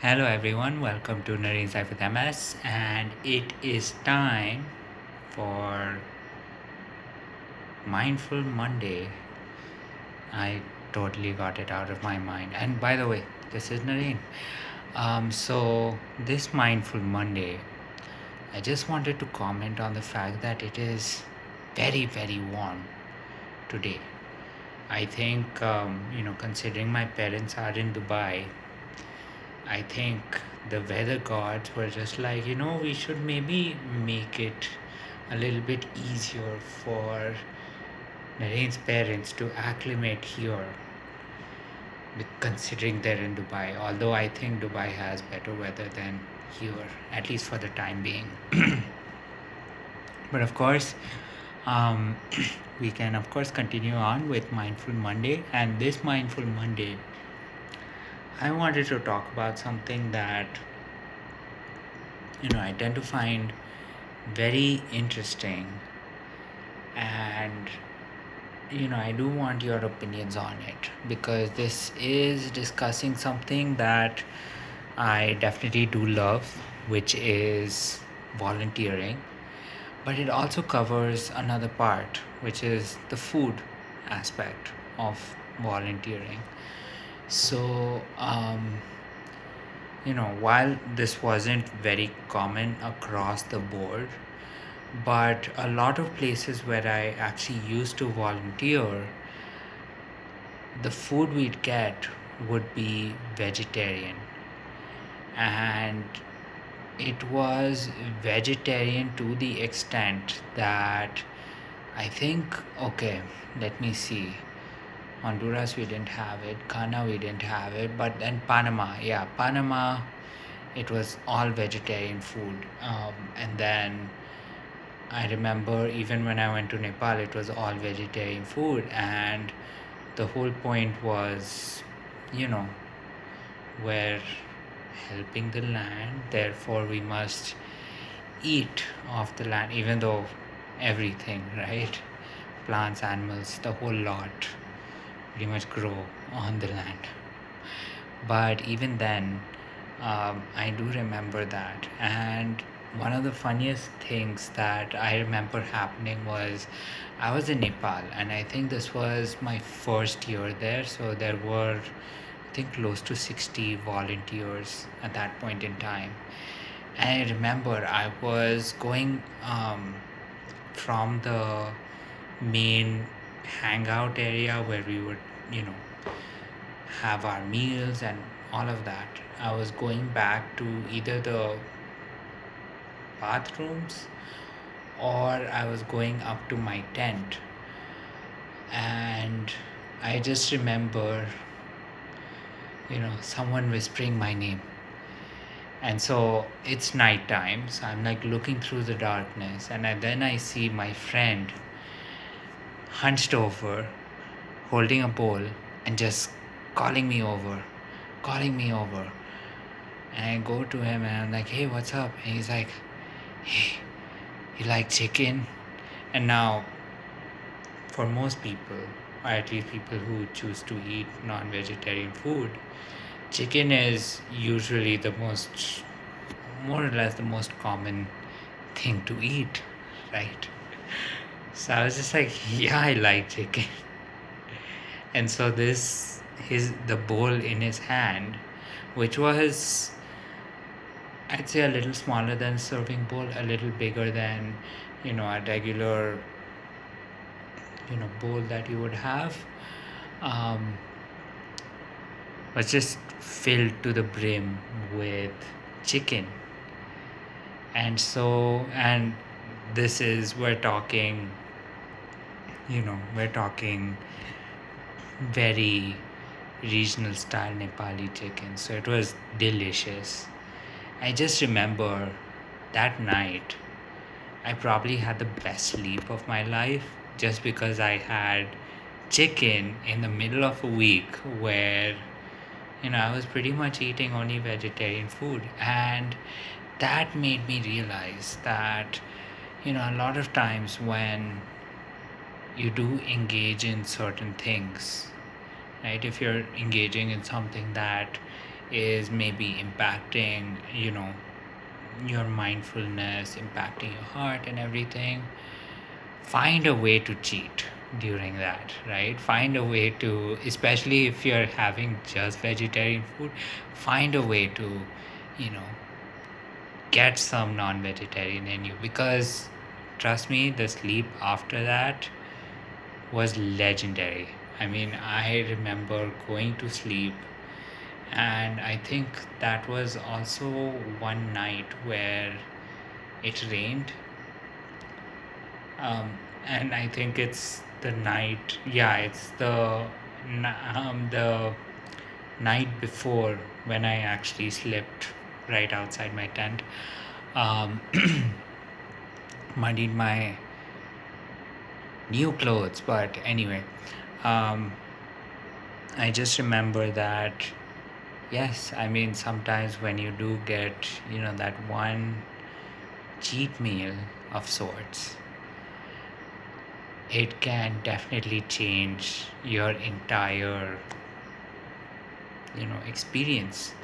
Hello everyone, welcome to Nareen's Life with MS, and it is time for Mindful Monday. I totally got it out of my mind. And by the way, this is Nareen. This Mindful Monday, I just wanted to comment on the fact that it is very, very warm today. I think, considering my parents are in Dubai, I think the weather gods were just like, we should maybe make it a little bit easier for Nareen's parents to acclimate here, considering they're in Dubai. Although I think Dubai has better weather than here, at least for the time being. But of course, um, we can, of course, continue on with Mindful Monday. And this Mindful Monday, I wanted to talk about something that I tend to find very interesting, and I do want your opinions on it because this is discussing something that I definitely do love, which is volunteering, but it also covers another part, which is the food aspect of volunteering. So while this wasn't very common across the board, but a lot of places where I actually used to volunteer, the food we'd get would be vegetarian. And it was vegetarian to the extent that I think, okay, let me see. Honduras, we didn't have it. Ghana, we didn't have it. But then Panama, yeah, Panama, it was all vegetarian food. And then I remember even when I went to Nepal, it was all vegetarian food. And the whole point was, you know, we're helping the land, therefore we must eat off the land, even though everything, right? Plants, animals, the whole lot pretty much grow on the land. But even then, I do remember that. And one of the funniest things that I remember happening was I was in Nepal, and I think this was my first year there. So there were, I think, close to 60 volunteers at that point in time. And I remember I was going from the main hangout area where we would, you know, have our meals and all of that. I was going back to either the bathrooms or I was going up to my tent. And I just remember, someone whispering my name. And so it's nighttime, so I'm like looking through the darkness, and then I see my friend hunched over, holding a bowl, and just calling me over, calling me over. And I go to him and I'm like, hey, what's up? And he's like, hey, you like chicken? And now, for most people, or at least people who choose to eat non vegetarian food, chicken is usually more or less the most common thing to eat, right? So I was just like, yeah, I like chicken. And so the bowl in his hand, which was, I'd say, a little smaller than a serving bowl, a little bigger than, a regular, bowl that you would have, um, was just filled to the brim with chicken. And this is, we're talking very regional style Nepali chicken. So it was delicious. I just remember that night, I probably had the best sleep of my life just because I had chicken in the middle of a week where, I was pretty much eating only vegetarian food. And that made me realize that, a lot of times when you do engage in certain things, right? If you're engaging in something that is maybe impacting, your mindfulness, impacting your heart and everything, find a way to cheat during that, right? Find a way to, especially if you're having just vegetarian food, find a way to, you know, get some non vegetarian in you, because trust me, the sleep after that was legendary. I mean, I remember going to sleep, and I think that was also one night where it rained. Um, and I think it's the night, yeah, it's the night before when I actually slept right outside my tent. Um, muddied my new clothes, but anyway, um, I just remember that, yes, I mean, sometimes when you do get, that one cheat meal of sorts, it can definitely change your entire, experience,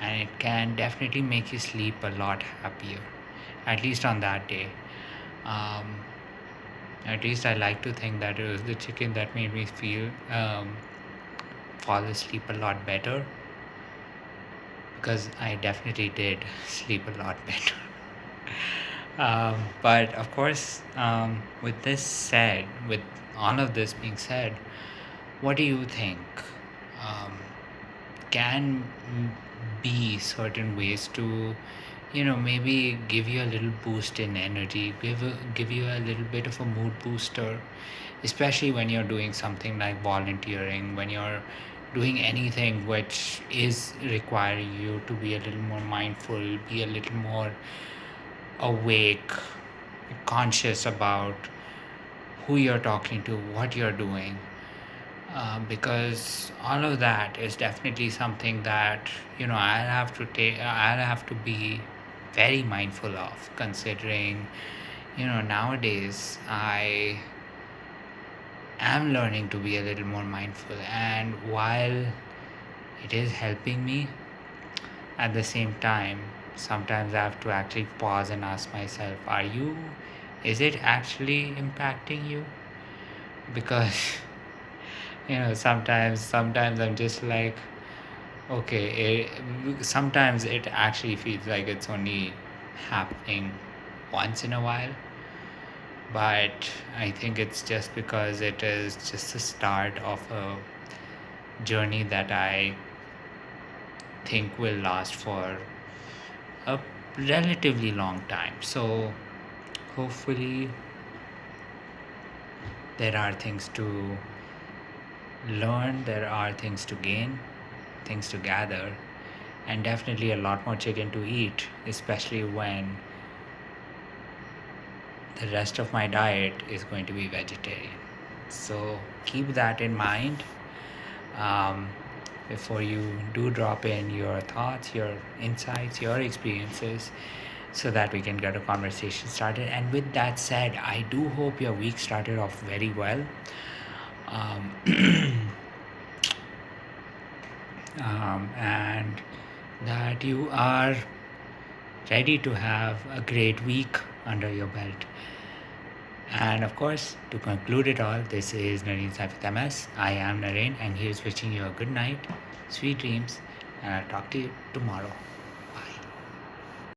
and it can definitely make you sleep a lot happier, at least on that day. um, at least I like to think that it was the chicken that made me feel fall asleep a lot better, because I definitely did sleep a lot better. But of course, with this said, with all of this being said, what do you think um, can be certain ways to, maybe give you a little boost in energy, give you a little bit of a mood booster, especially when you're doing something like volunteering, when you're doing anything which is requiring you to be a little more mindful, be a little more awake, conscious about who you're talking to, what you're doing, because all of that is definitely something that, I'll have to be very mindful of, considering, nowadays I am learning to be a little more mindful, and while it is helping me, at the same time, sometimes I have to actually pause and ask myself, is it actually impacting you? Because sometimes I'm just like, okay, sometimes it actually feels like it's only happening once in a while, but I think it's just because it is just the start of a journey that I think will last for a relatively long time. So hopefully there are things to learn, there are things to gain, things to gather, and definitely a lot more chicken to eat, especially when the rest of my diet is going to be vegetarian. So keep that in mind, um, before you do drop in your thoughts, your insights, your experiences, so that we can get a conversation started. And with that said, I do hope your week started off very well. Um, and that you are ready to have a great week under your belt. And of course, to conclude it all, this is Naren Safit MS. I am Naren, and here's wishing you a good night, sweet dreams, and I'll talk to you tomorrow.